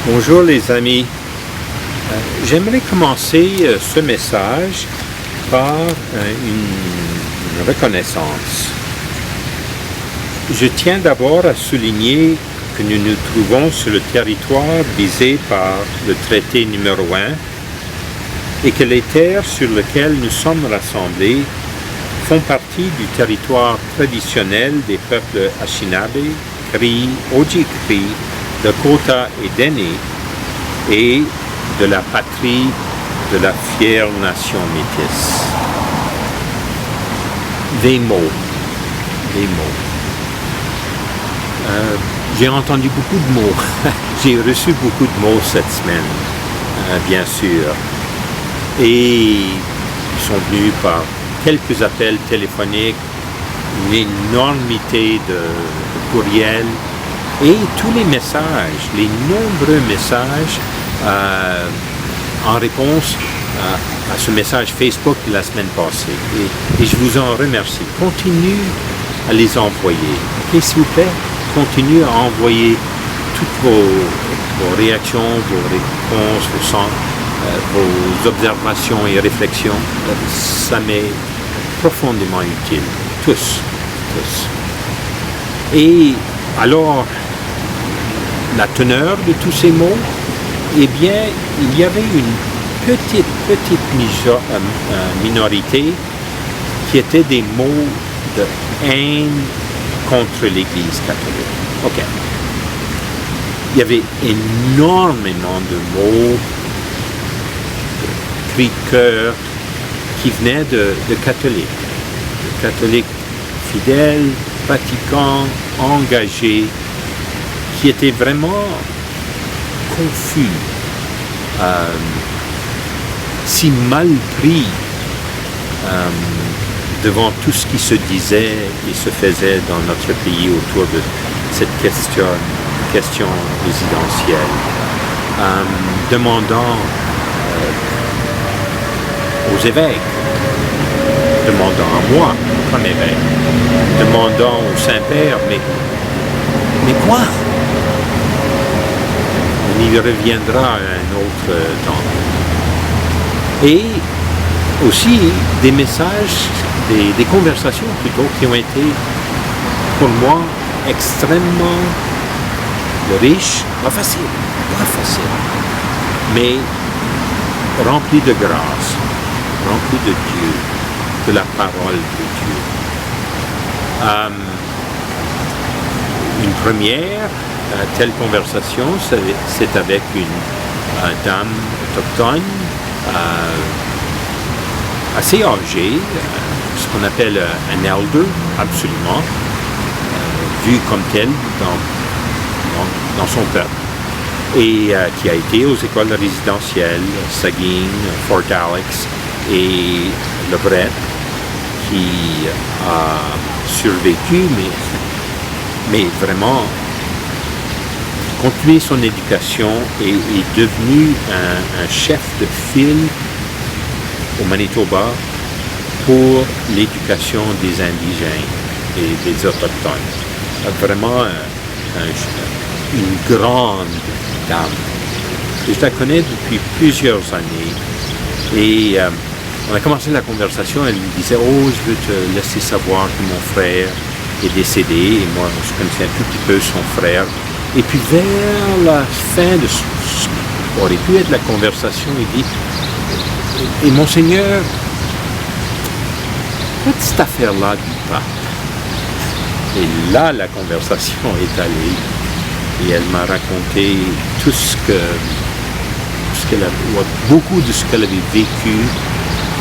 Bonjour les amis. J'aimerais commencer ce message par une reconnaissance. Je tiens d'abord à souligner que nous nous trouvons sur le territoire visé par le traité numéro 1 et que les terres sur lesquelles nous sommes rassemblés font partie du territoire traditionnel des peuples Anishinaabe, Cree, Oji-Cree, Dakota et Dene, et de la patrie de la fière nation métisse. Des mots. J'ai entendu beaucoup de mots. J'ai reçu beaucoup de mots cette semaine, bien sûr. Et ils sont venus par quelques appels téléphoniques, une énormité de courriels, et tous les messages, les nombreux messages en réponse à ce message Facebook de la semaine passée. Et je vous en remercie. Continuez à les envoyer. Okay, s'il vous plaît, continuez à envoyer toutes vos réactions, vos réponses, vos observations et réflexions. Ça m'est profondément utile. Tous. Et alors, la teneur de tous ces mots, eh bien, il y avait une petite minorité qui étaient des mots de haine contre l'Église catholique. OK. Il y avait énormément de mots, de cris de cœur qui venaient de catholiques fidèles, pratiquants, engagés, qui étaient vraiment confus, si mal pris devant tout ce qui se disait et se faisait dans notre pays autour de cette question résidentielle, demandant aux évêques, demandant à moi comme évêque, demandant au Saint-Père, mais quoi? On y reviendra à un autre temps. Et aussi des messages, des conversations plutôt, qui ont été pour moi extrêmement riches, pas facile, mais remplis de grâce, remplis de Dieu, de la parole de Dieu. Une première telle conversation, c'est avec une dame autochtone assez âgée, ce qu'on appelle un elder, absolument, vu comme tel dans son peuple, et qui a été aux écoles résidentielles, Sagin, Fort Alex et Le Bret, qui a survécu, mais vraiment continué son éducation et est devenu un chef de file au Manitoba pour l'éducation des indigènes et des autochtones. Vraiment une grande dame. Je la connais depuis plusieurs années et on a commencé la conversation, elle me disait « Oh, je veux te laisser savoir que mon frère est décédé. » Et moi, je connaissais un tout petit peu son frère. Et puis vers la fin de ce qui aurait pu être la conversation, il dit « Et Monseigneur, cette affaire-là du pape. » Et là, la conversation est allée et elle m'a raconté beaucoup de ce qu'elle avait vécu,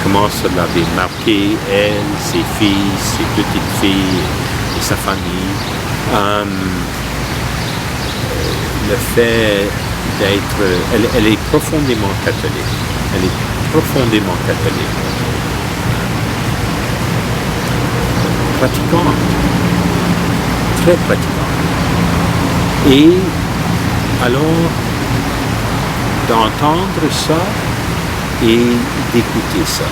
comment ça l'avait marqué, elle, ses filles, ses petites filles et sa famille. Le fait d'être... Elle est profondément catholique. Pratiquante. Très pratiquante. Et alors, d'entendre ça et d'écouter ça.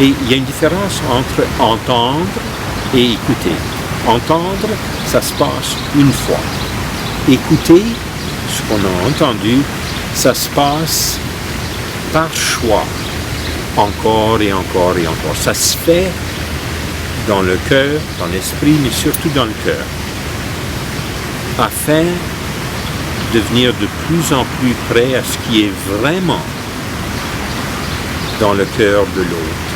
Et il y a une différence entre entendre et écouter. Entendre, ça se passe une fois. Écouter, ce qu'on a entendu, Ça se passe par choix, encore et encore et encore. Ça se fait dans le cœur, dans l'esprit, mais surtout dans le cœur, afin de venir de plus en plus près à ce qui est vraiment dans le cœur de l'autre,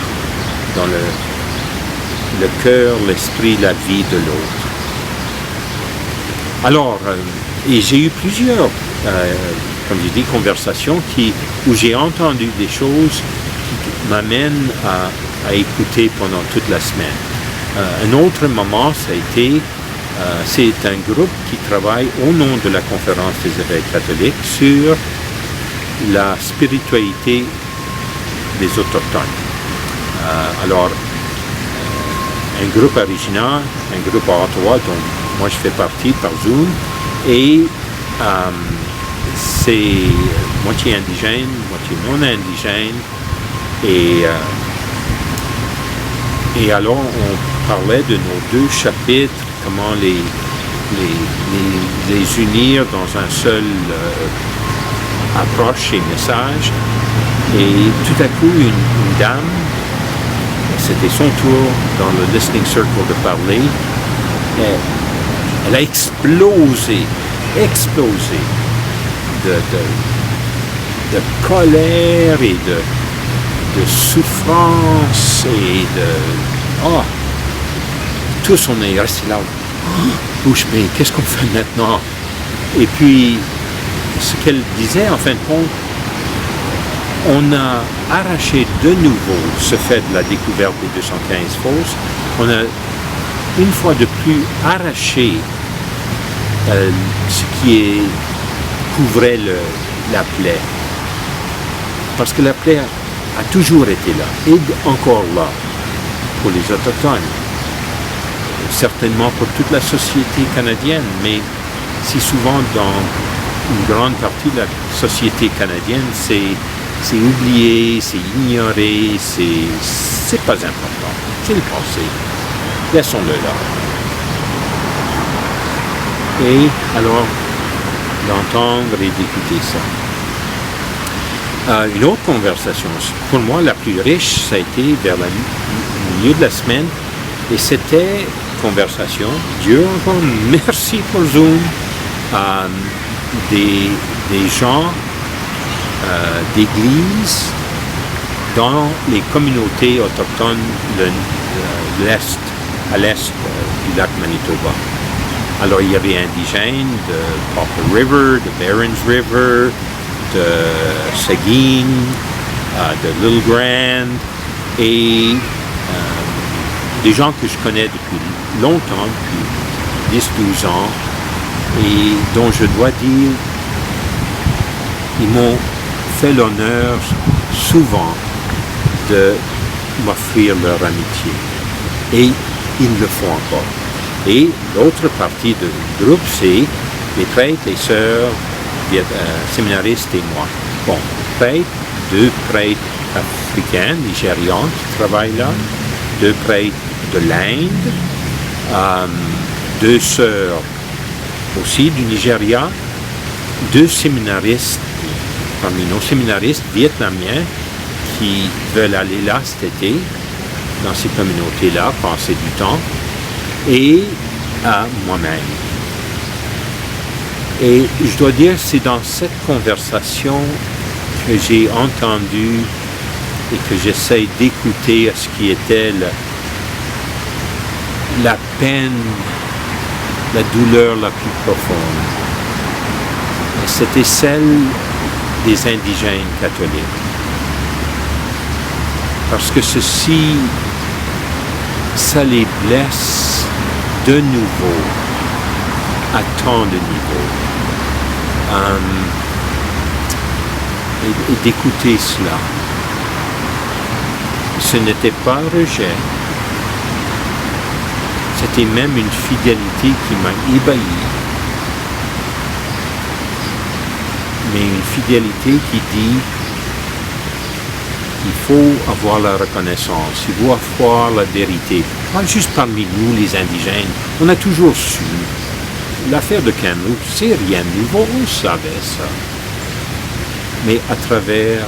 dans le cœur, l'esprit, la vie de l'autre. Alors, et j'ai eu plusieurs, comme je dis, conversations où j'ai entendu des choses qui m'amènent à écouter pendant toute la semaine. Un autre moment, ça a été, c'est un groupe qui travaille au nom de la Conférence des évêques catholiques sur la spiritualité des Autochtones. Alors, un groupe original, un groupe à Ottawa, dont moi je fais partie par Zoom, et c'est moitié indigène, moitié non indigène, et alors on parlait de nos deux chapitres, comment les unir dans un seul approche et message. Et tout à coup, une dame, c'était son tour dans le listening circle de parler, elle a explosé de colère et de souffrance et tous on est resté là, bouche bée, qu'est-ce qu'on fait maintenant? Et puis, ce qu'elle disait, en fin de compte, on a arraché de nouveau ce fait de la découverte des 215 fosses. On a une fois de plus arraché ce qui couvrait la plaie. Parce que la plaie a toujours été là, et encore là, pour les Autochtones. Certainement pour toute la société canadienne, mais si souvent dans une grande partie de la société canadienne, c'est oublié, c'est ignoré, c'est pas important. C'est le passé. Laissons-le là. Et alors, d'entendre et d'écouter ça. Une autre conversation, pour moi la plus riche, ça a été vers le milieu de la semaine, et c'était conversation, Dieu encore merci pour Zoom, des gens d'église dans les communautés autochtones à l'est du lac Manitoba. Alors il y avait indigènes de Poplar River, de Barons River, de Seguin, de Little Grand, et des gens que je connais depuis longtemps, depuis 10-12 ans, et dont je dois dire, ils m'ont fait l'honneur souvent de m'offrir leur amitié. Et ils le font encore. Et l'autre partie du groupe, c'est les prêtres, les sœurs, séminaristes et moi. Bon, prêtres, 2 prêtres africains, nigérians qui travaillent là, 2 prêtres de l'Inde, 2 sœurs aussi du Nigeria, 2 séminaristes, parmi nos séminaristes vietnamiens qui veulent aller là cet été, dans ces communautés-là, passer du temps, et à moi-même. Et je dois dire, c'est dans cette conversation que j'ai entendu et que j'essaie d'écouter à ce qui était la peine, la douleur la plus profonde. C'était celle des indigènes catholiques. Parce que ceci, ça les blesse de nouveau à tant de niveaux. Et d'écouter cela. Ce n'était pas un rejet, c'était même une fidélité qui m'a ébahi, mais une fidélité qui dit il faut avoir la reconnaissance, il faut avoir la vérité. Pas juste parmi nous, les indigènes, on a toujours su. L'affaire de Kamloops, c'est rien de nouveau, on savait ça. mais à travers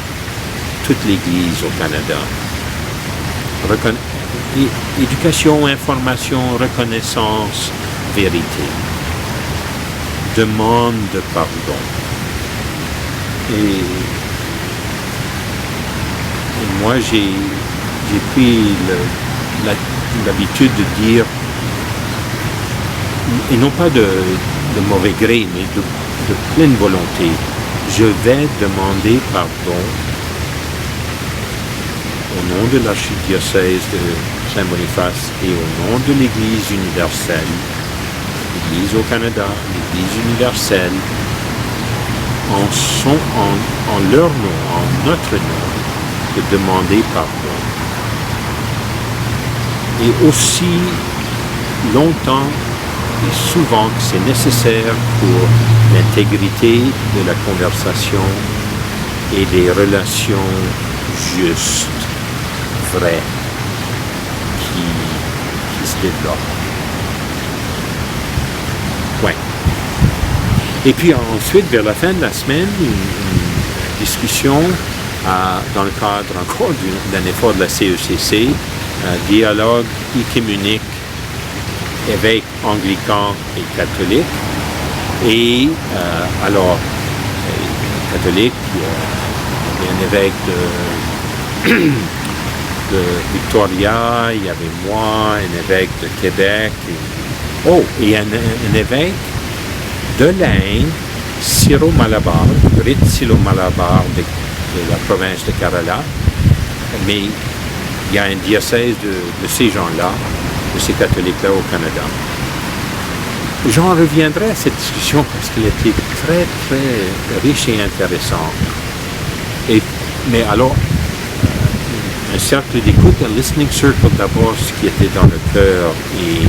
toute l'Église au Canada. Éducation, information, reconnaissance, vérité. Demande de pardon. Et moi, j'ai pris l'habitude de dire, et non pas de mauvais gré, mais de pleine volonté, je vais demander pardon au nom de l'archidiocèse de Saint-Boniface et au nom de l'Église universelle, l'Église au Canada, l'Église universelle, en leur nom, en notre nom, de demander pardon. Et aussi longtemps et souvent que c'est nécessaire pour l'intégrité de la conversation et des relations justes, vraies, qui se développent. Ouais. Et puis ensuite, vers la fin de la semaine, une discussion dans le cadre encore d'un effort de la CECC, dialogue œcuménique, évêques anglicans et catholiques. Et alors, catholiques, il y a un évêque de Victoria, il y avait moi, un évêque de Québec, et un évêque de l'Inde, Syro-Malabar, rite Syro-Malabar de la province de Kerala, mais il y a un diocèse de ces gens-là, de ces catholiques-là au Canada. J'en reviendrai à cette discussion parce qu'elle était très, très riche et intéressante. Mais alors, un cercle d'écoute, un listening circle d'abord, ce qui était dans le cœur et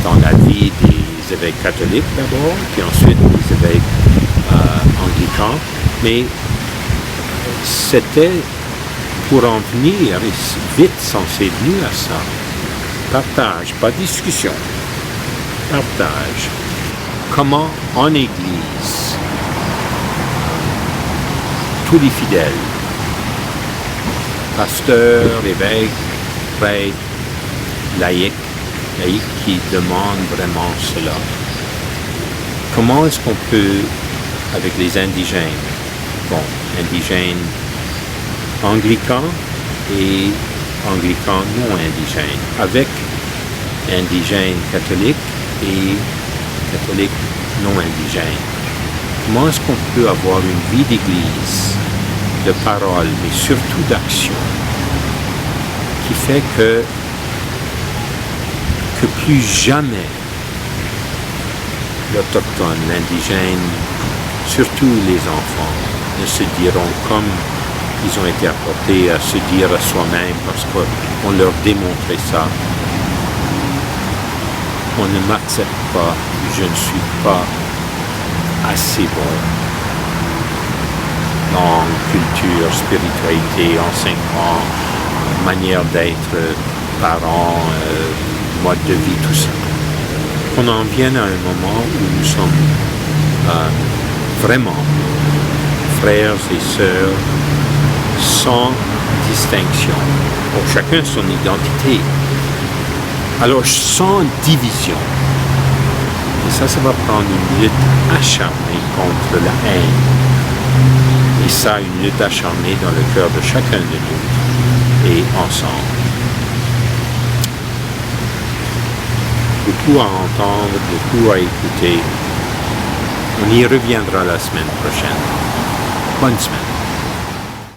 dans la vie des évêques catholiques d'abord, puis ensuite des évêques anglicans. Mais c'était pour en venir, et vite c'est venu à ça. Partage, pas discussion. Partage. Comment en Église, tous les fidèles, pasteurs, évêques, prêtres, laïcs qui demandent vraiment cela, comment est-ce qu'on peut, avec les indigènes, indigènes anglicans et anglicans non indigènes, avec indigènes catholiques et catholiques non indigènes. Comment est-ce qu'on peut avoir une vie d'église, de parole, mais surtout d'action, qui fait que plus jamais l'autochtone, l'indigène, surtout les enfants, ne se diront comme ils ont été apportés à se dire à soi-même parce qu'on leur démontrait ça. On ne m'accepte pas, je ne suis pas assez bon dans culture, spiritualité, enseignement, manière d'être parent, mode de vie, tout ça. Qu'on en vienne à un moment où nous sommes vraiment frères et sœurs sans distinction. Pour chacun son identité. Alors sans division. Et ça va prendre une lutte acharnée contre la haine. Et ça, une lutte acharnée dans le cœur de chacun de nous. Et ensemble. Beaucoup à entendre, beaucoup à écouter. On y reviendra la semaine prochaine. Bonne semaine.